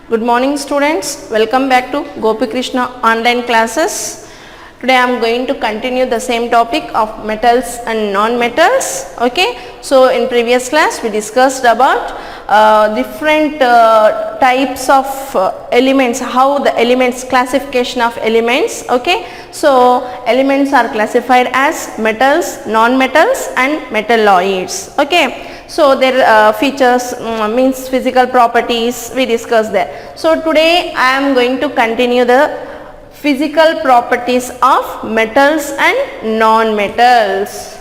Good morning students, welcome back to Gopi Krishna online classes. Today I am going to continue the same topic of metals and non-metals. Okay, so in previous class we discussed about different types of elements, how the elements, classification of elements. Okay, so elements are classified as metals, non-metals and metalloids. Okay, so their features means physical properties we discussed there. So today I am going to continue the physical properties of metals and non-metals.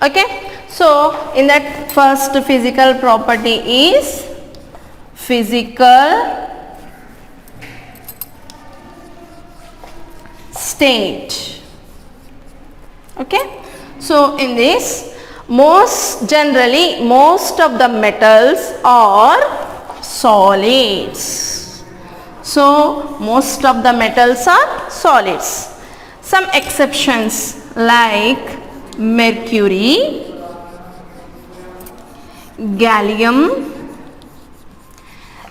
Okay, so in that first physical property is physical state. Okay, so in this most of the metals are solids. So most of the metals are solids. Some exceptions like mercury, gallium,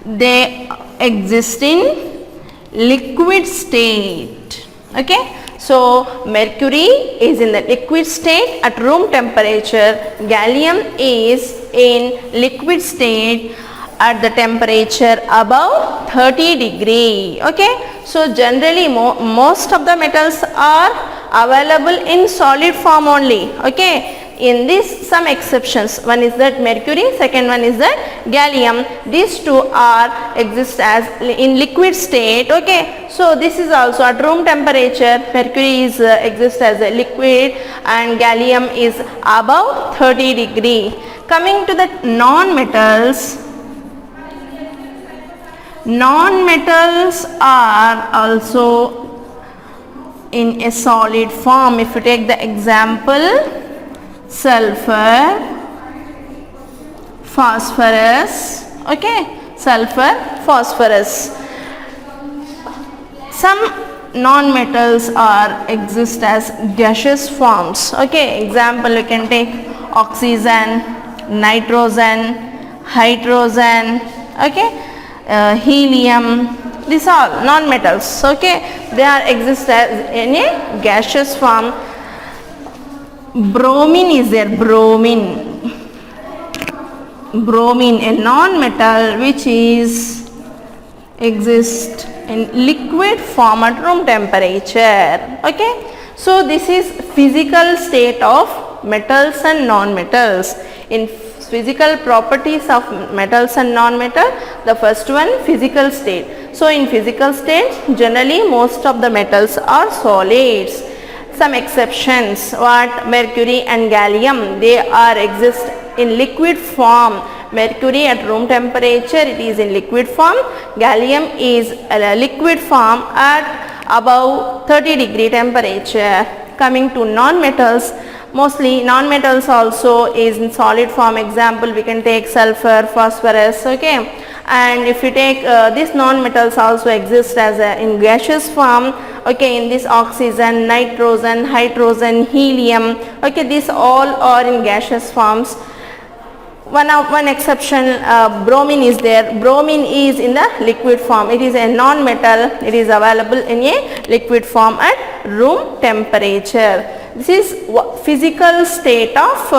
they exist in liquid state. Okay, so mercury is in the liquid state at room temperature, gallium is in liquid state at the temperature above 30 degree. Okay, so generally most of the metals are available in solid form only. Okay, in this some exceptions, one is that mercury, second one is that gallium, these two are exist as in liquid state. Okay, so this is also at room temperature, mercury is exists as a liquid and gallium is above 30 degree. Coming to the non-metals, non-metals are also in a solid form. If you take the example sulfur, phosphorus, okay, sulfur, phosphorus. Some non-metals are exist as gaseous forms. Okay, example you can take oxygen, nitrogen, hydrogen, okay, helium. These are non-metals. Okay, they are exist as in a gaseous form. Bromine is there, bromine, a non-metal which is exist in liquid form at room temperature. Okay, so this is physical state of metals and non-metals. In physical properties of metals and non-metal, the first one physical state. So in physical state generally most of the metals are solids. Some exceptions, what mercury and gallium, they are exist in liquid form. Mercury at room temperature it is in liquid form, gallium is a liquid form at above 30 degree temperature. Coming to non-metals, mostly non-metals also is in solid form. Example we can take sulfur, phosphorus. Okay, and if you take these non-metals also exist as in gaseous form. Okay, in this oxygen, nitrogen, hydrogen, helium. Okay, these all are in gaseous forms. One exception, bromine is there. Bromine is in the liquid form. It is a non-metal. It is available in a liquid form at room temperature. This is physical state of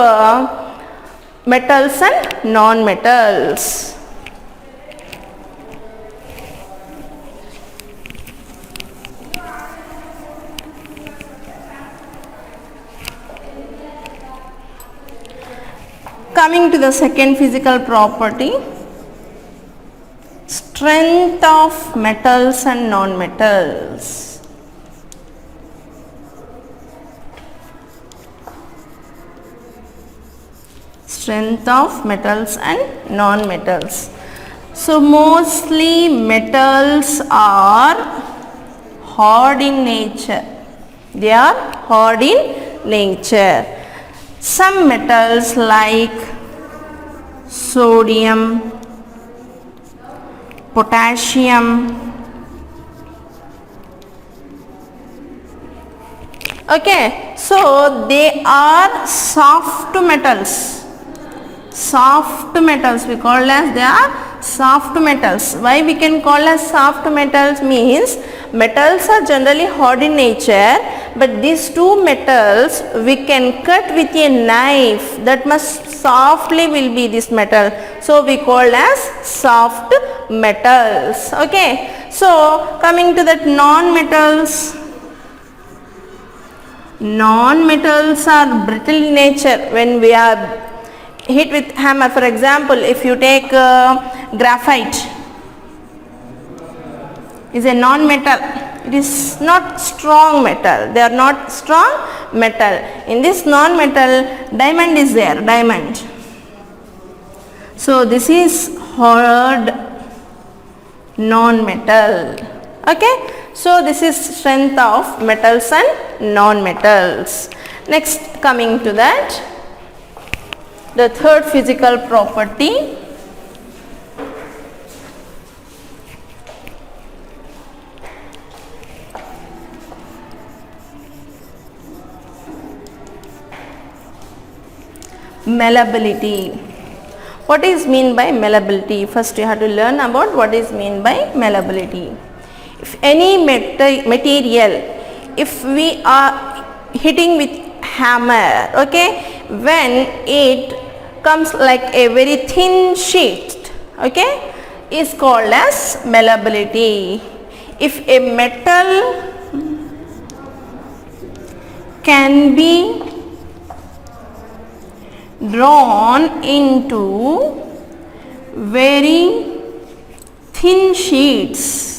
metals and non-metals. Coming to the second physical property, strength of metals and non-metals. Strength of metals and non-metals. So mostly metals are hard in nature. They are hard in nature. Some metals like sodium, potassium, Okay, so they are soft metals. Soft metals we call as, they are soft metals. Why we can call as soft metals means metals are generally hard in nature, but these two metals we can cut with a knife, that must softly will be this metal, so we call as soft metals. Okay, so coming to that non-metals. Non-metals are brittle in nature when we are hit with hammer. For example, if you take graphite, is a non-metal, it is not strong metal, they are not strong metal. In this non-metal, diamond is there, diamond. So this is hard non-metal. Okay, so this is strength of metals and non-metals. Next, coming to that, the third physical property, malleability. What is mean by malleability? First you have to learn about what is mean by malleability. If any material, if we are hitting with hammer, okay, when it comes like a very thin sheet, okay, is called as malleability. If a metal can be drawn into very thin sheets,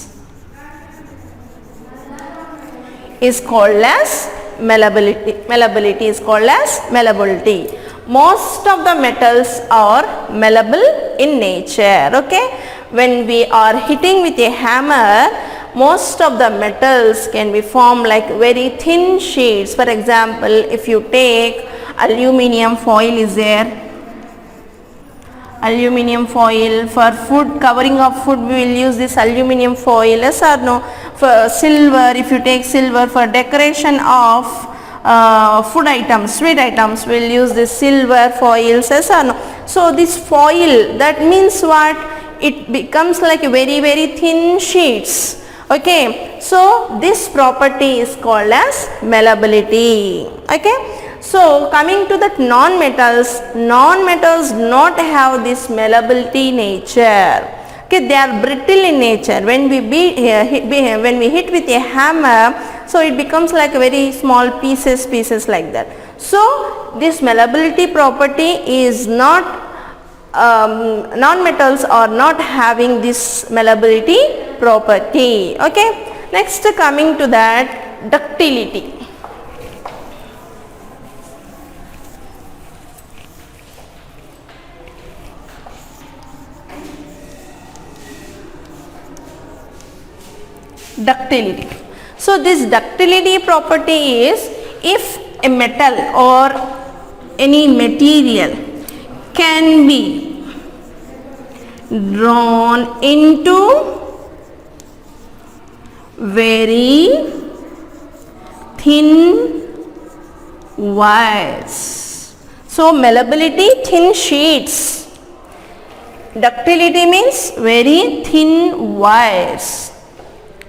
is called as malleability. Malleability is called as malleability. Most of the metals are malleable in nature. Okay, when we are hitting with a hammer, most of the metals can be formed like very thin sheets. For example, if you take aluminium foil is there, aluminium foil for food, covering of food we will use this aluminium foil, yes or no. For silver, if you take silver for decoration of food items, sweet items, we will use this silver foils, yes or no. So this foil, that means what, it becomes like very thin sheets. Okay, so this property is called as malleability. Okay, so coming to that non-metals, non-metals not have this malleability nature. Okay, they are brittle in nature. When we when we hit with a hammer, so it becomes like very small pieces like that. So this malleability property is not, non-metals are not having this malleability property. Okay, next coming to that, ductility. Ductility. So this ductility property is, if a metal or any material can be drawn into very thin wires. So malleability, thin sheets. Ductility means very thin wires.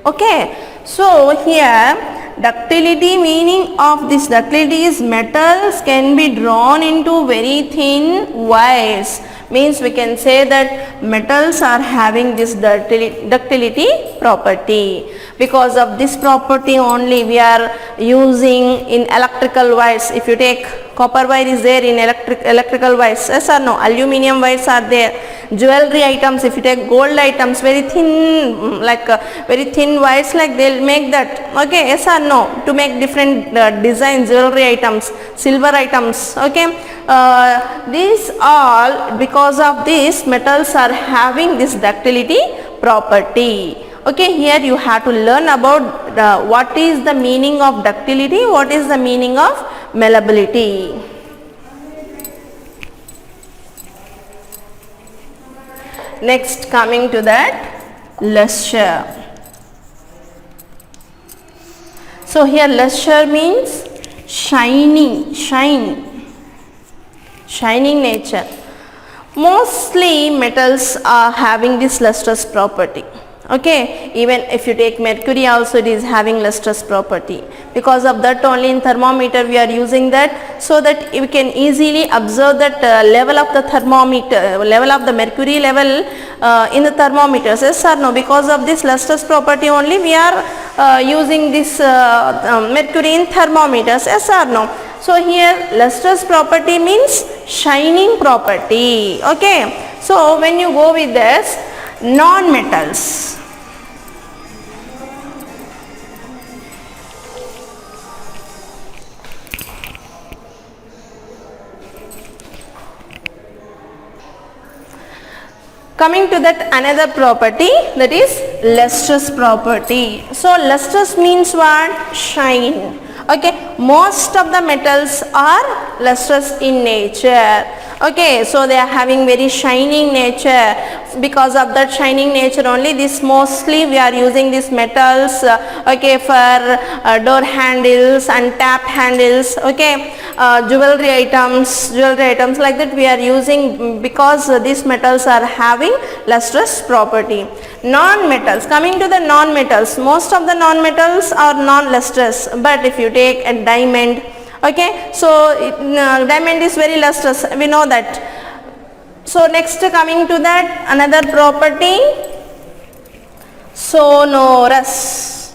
Okay, so here ductility, meaning of this ductility is metals can be drawn into very thin wires, means we can say that metals are having this ductility property. Because of this property only we are using in electrical wires. If you take copper wire is there in electrical wires, yes or no, aluminium wires are there, jewelry items, if you take gold items, very thin, like very thin wires, like they'll make that. Okay, yes or no, to make different designs, jewelry items, silver items. Okay, these all, because of this, metals are having this ductility property. Okay, here you have to learn about what is the meaning of ductility, what is the meaning of malleability. Next coming to that, luster. So here luster means shining nature. Mostly metals are having this lustrous property. Okay, even if you take mercury also, it is having lustrous property. Because of that only in thermometer we are using that, so that we can easily observe that level of the thermometer, level of the mercury level in the thermometers. Yes or no? Because of this lustrous property only we are using this mercury in thermometers. Yes or no? So here lustrous property means shining property. Okay, so when you go with this non-metals, coming to that another property, that is lustrous property. So lustrous means what? Shine. Okay, most of the metals are lustrous in nature. Okay, so they are having very shining nature. Because of that shining nature only, this mostly we are using these metals okay, for door handles and tap handles. Okay, jewelry items like that we are using, because these metals are having lustrous property. Non-metals, coming to the non-metals, most of the non-metals are non-lustrous, but if you take a diamond, okay, so diamond is very lustrous, we know that. So next, coming to that another property, sonorous.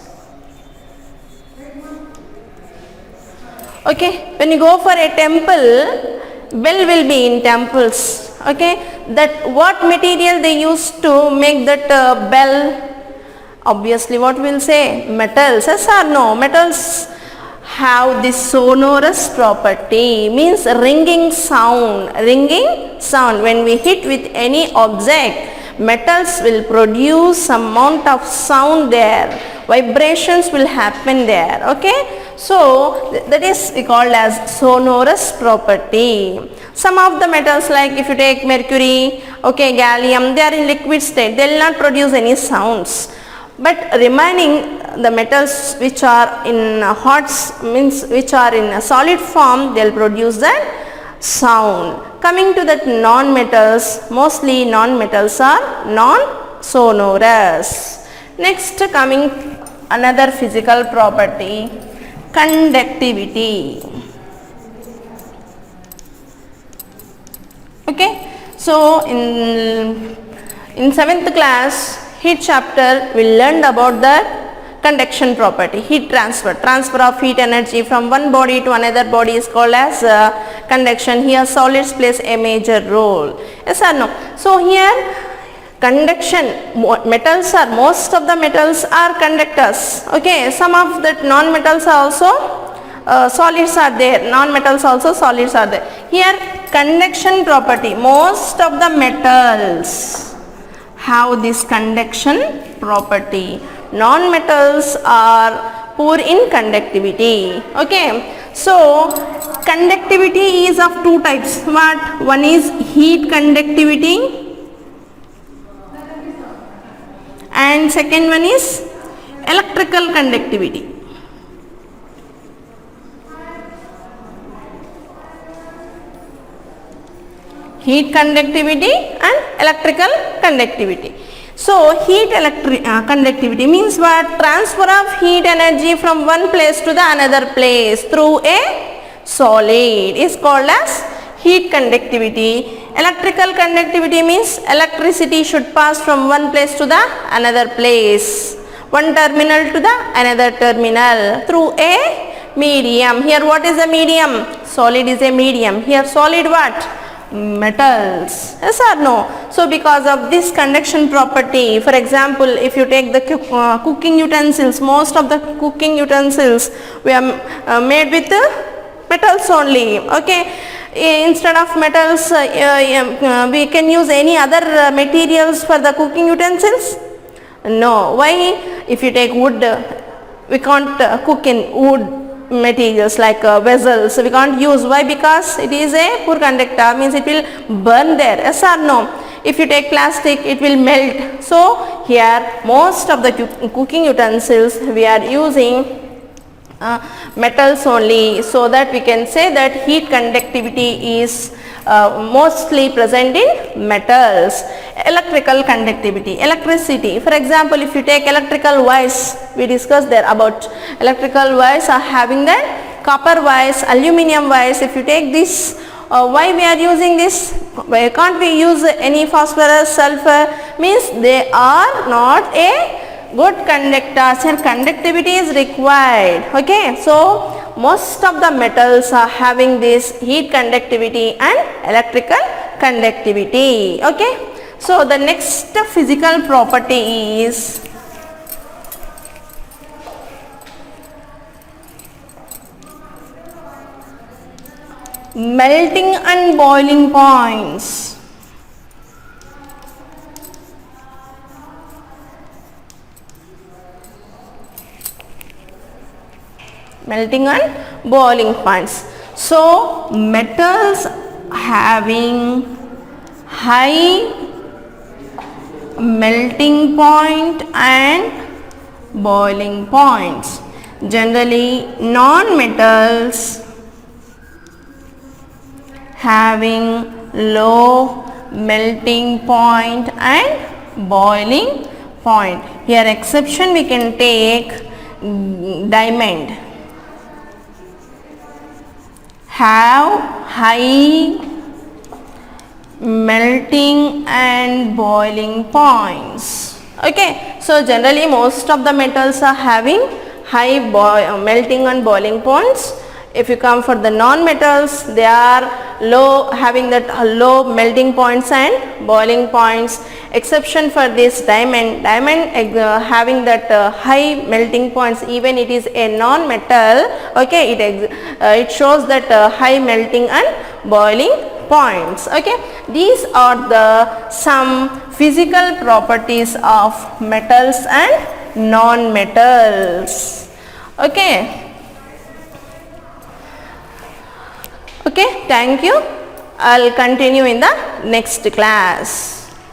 Okay, when you go for a temple, bell will be in temples. Okay, that what material they used to make that bell? Obviously what we'll say, metals. Yes or no? Metals have this sonorous property, means ringing sound. When we hit with any object, metals will produce some amount of sound there, vibrations will happen there. Okay, so that is called as sonorous property. Some of the metals, like if you take mercury, okay, gallium, they are in liquid state, they will not produce any sounds. But remaining the metals which are in hot, means which are in a solid form, they will produce that sound. Coming to that non-metals, mostly non-metals are non-sonorous. Next, coming another physical property, conductivity. Okay, so in 7th class heat chapter we learned about the conduction property, heat transfer of heat energy from one body to another body is called as conduction. Here solids plays a major role. Yes or no? So here conduction, most of the metals are conductors. Okay, some of the non-metals are also solids are there, non-metals also solids are there. Here conduction property, most of the metals have this conduction property. Non-metals are poor in conductivity. Okay, so conductivity is of two types. What? One is heat conductivity and second one is electrical conductivity. Heat conductivity and electrical conductivity. So heat conductivity means what? Transfer of heat energy from one place to the another place through a solid is called as heat conductivity. Electrical conductivity means electricity should pass from one place to the another place, one terminal to the another terminal through a medium. Here what is a medium? Solid is a medium. Here solid what? Metals. Yes or no? So because of this conduction property, for example, if you take the cooking utensils, most of the cooking utensils we are made with metals only. Okay, instead of metals we can use any other materials for the cooking utensils? No. Why? If you take wood, we can't cook in wood materials like vessels, we can't use. Why? Because it is a poor conductor, means it will burn there. Yes or no? If you take plastic, it will melt. So here most of the cooking utensils we are using metals only, so that we can say that heat conductivity is mostly present in metals. Electrical conductivity, electricity, for example, if you take electrical wires, we discussed there about electrical wires are having that copper wires, aluminum wires. If you take this, why we are using this? Why can't we use any phosphorus, sulfur? Means they are not a good conductors and conductivity is required. Okay, so most of the metals are having this heat conductivity and electrical conductivity. Okay, so the next physical property is melting and boiling points. Melting and boiling points. So metals having high melting point and boiling points. Generally non-metals having low melting point and boiling point. Here exception we can take diamond. Have high melting and boiling points. Okay, so generally most of the metals are having high melting and boiling points. If you come for the non-metals, they are low, having that low melting points and boiling points. Exception for this diamond, having that high melting points, even it is a non-metal. Okay, it shows that high melting and boiling points. Okay, these are the some physical properties of metals and non-metals. Okay. Okay, thank you. I'll continue in the next class.